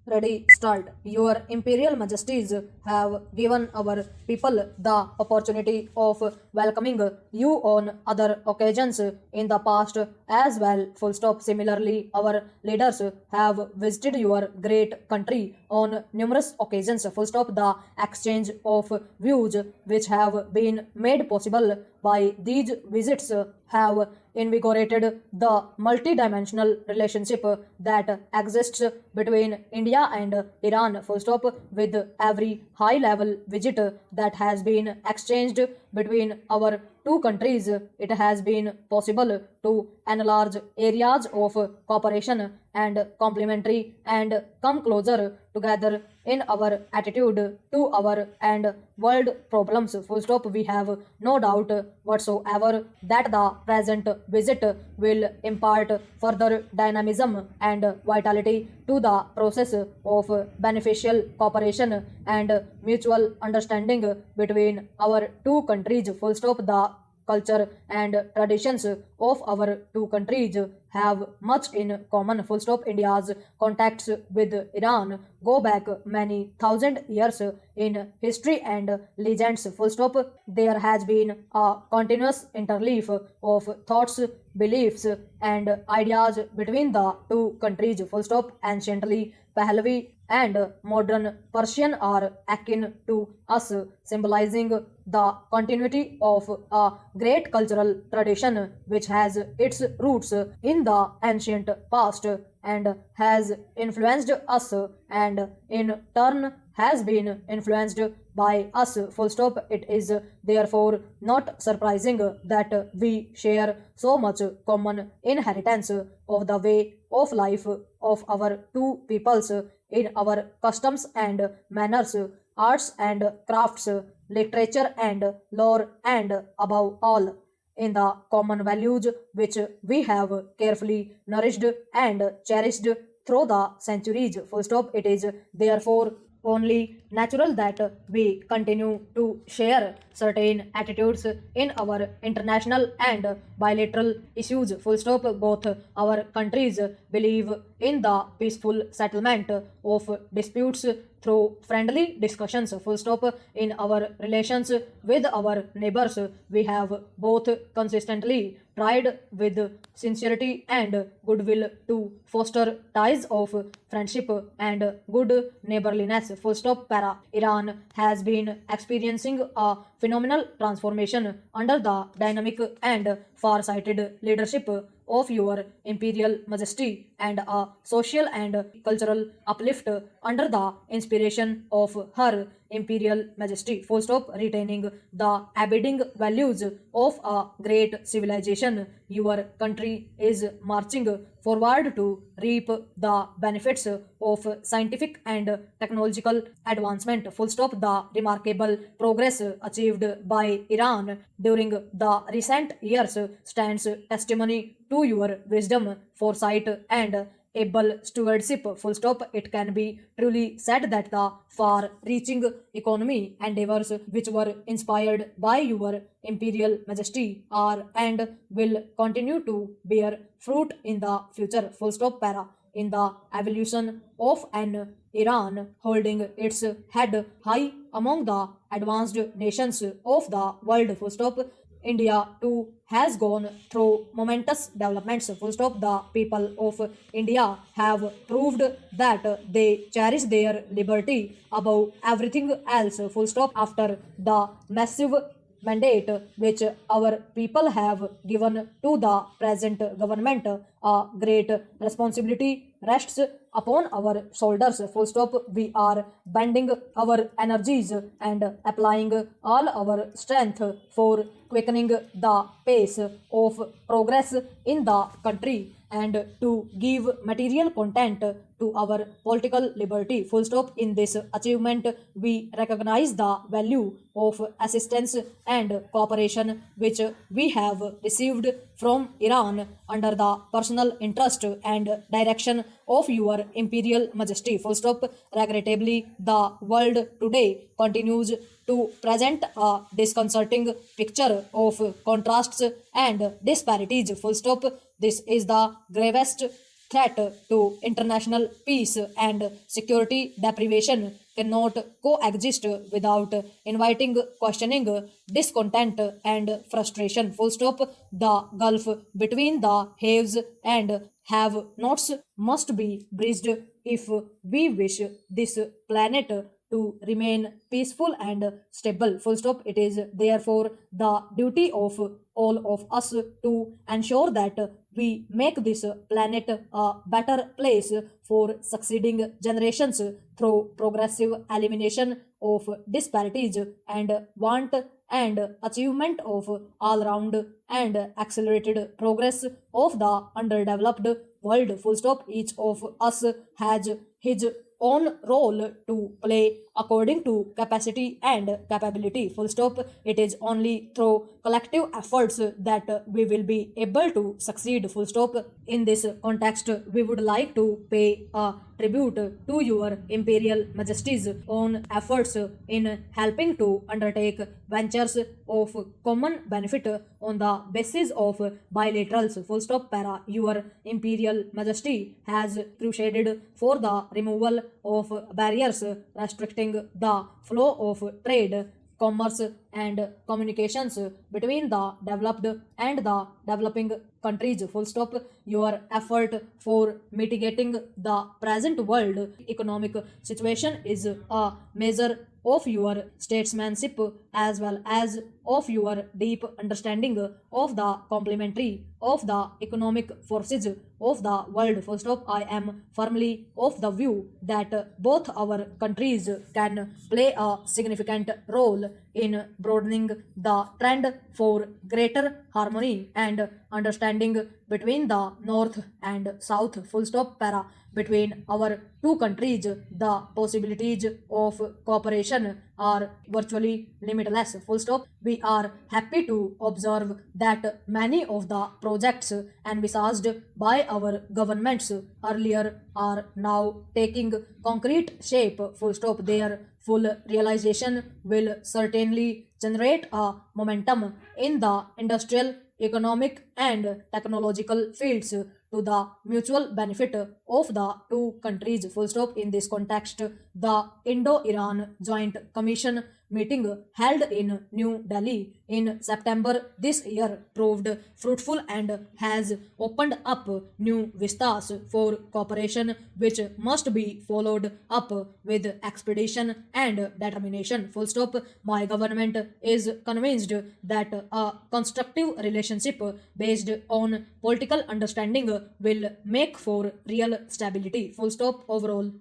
Ready, start. Your Imperial Majesties have given our people the opportunity of welcoming you on other occasions in the past as well. Full stop. Similarly, our leaders have visited your great country on numerous occasions. Full stop. The exchange of views which have been made possible by these visits have invigorated the multi-dimensional relationship that exists between India and Iran. Full stop. With every high-level visit that has been exchanged between our two countries, it has been possible to enlarge areas of cooperation and complementary and come closer together in our attitude to our and world problems. Full stop. We have no doubt whatsoever that the present visit will impart further dynamism and vitality to the process of beneficial cooperation and mutual understanding between our two countries. Full stop. The culture and traditions of our two countries have much in common. Full stop. India's contacts with Iran go back many thousand years in history and legends. Full stop. There has been a continuous interleaf of thoughts, beliefs, and ideas between the two countries. Full stop. Anciently, Pahlavi and modern Persian are akin to us, symbolizing the continuity of a great cultural tradition which has its roots in the ancient past and has influenced us and in turn has been influenced by us. Full stop. It is therefore not surprising that we share so much common inheritance of the way of life of our two peoples in our customs and manners, arts and crafts, literature and lore, and above all, in the common values which we have carefully nourished and cherished through the centuries. Full stop. It is therefore only natural that we continue to share certain attitudes in our international and bilateral issues. Full stop. Both our countries believe in the peaceful settlement of disputes through friendly discussions. Full stop. In our relations with our neighbors, we have both consistently tried with sincerity and goodwill to foster ties of friendship and good neighborliness. Full stop. Para. Iran has been experiencing a phenomenal transformation under the dynamic and far-sighted leadership of your Imperial Majesty and a social and cultural uplift under the inspiration of her Imperial Majesty. Full stop. Retaining the abiding values of a great civilization, your country is marching forward to reap the benefits of scientific and technological advancement. Full stop. The remarkable progress achieved by Iran during the recent years stands testimony to your wisdom, foresight, and able stewardship. Full stop. It can be truly said that the far-reaching economy endeavors which were inspired by your Imperial Majesty are and will continue to bear fruit in the future. Full stop. Para. In the evolution of an Iran holding its head high among the advanced nations of the world. Full stop. India too has gone through momentous developments. Full stop. The people of India have proved that they cherish their liberty above everything else. Full stop. After the massive mandate which our people have given to the present government, a great responsibility rests upon our shoulders. Full stop. We are bending our energies and applying all our strength for quickening the pace of progress in the country and to give material content to our political liberty. Full stop. In this achievement, we recognize the value of assistance and cooperation which we have received from Iran under the personal interest and direction of your Imperial Majesty. Full stop. Regrettably, the world today continues to present a disconcerting picture of contrasts and disparities. Full stop. This is the gravest threat to international peace and security deprivation cannot coexist without inviting questioning, discontent, and frustration. Full stop. The gulf between the haves and have nots must be bridged if we wish this planet to remain peaceful and stable. Full stop. It is therefore the duty of all of us to ensure that we make this planet a better place for succeeding generations through progressive elimination of disparities and want and achievement of all round and accelerated progress of the underdeveloped world. Full stop. Each of us has his own role to play according to capacity and capability. Full stop. It is only through collective efforts that we will be able to succeed. Full stop. In this context, we would like to pay a tribute to your imperial majesties on efforts in helping to undertake ventures of common benefit on the basis of bilaterals. Full stop. Para. Your imperial majesty has crusaded for the removal of barriers restricting the flow of trade, commerce, and communications between the developed and the developing countries. Full stop. Your effort for mitigating the present world economic situation is a measure of your statesmanship as well as of your deep understanding of the complementary of the economic forces of the world. First off, I am firmly of the view that both our countries can play a significant role in broadening the trend for greater harmony and understanding between the north and south. Full stop. Para. Between our two countries, the possibilities of cooperation are virtually limitless. Full stop. We are happy to observe that many of the projects envisaged by our governments earlier are now taking concrete shape. Full stop. Their full realization will certainly generate a momentum in the industrial, economic, and technological fields to the mutual benefit of the two countries. Full stop. In this context, the Indo-Iran Joint Commission meeting held in New Delhi in September this year proved fruitful and has opened up new vistas for cooperation which must be followed up with expedition and determination. Full stop. My government is convinced that a constructive relationship based on political understanding will make for real stability. Full stop. Overall,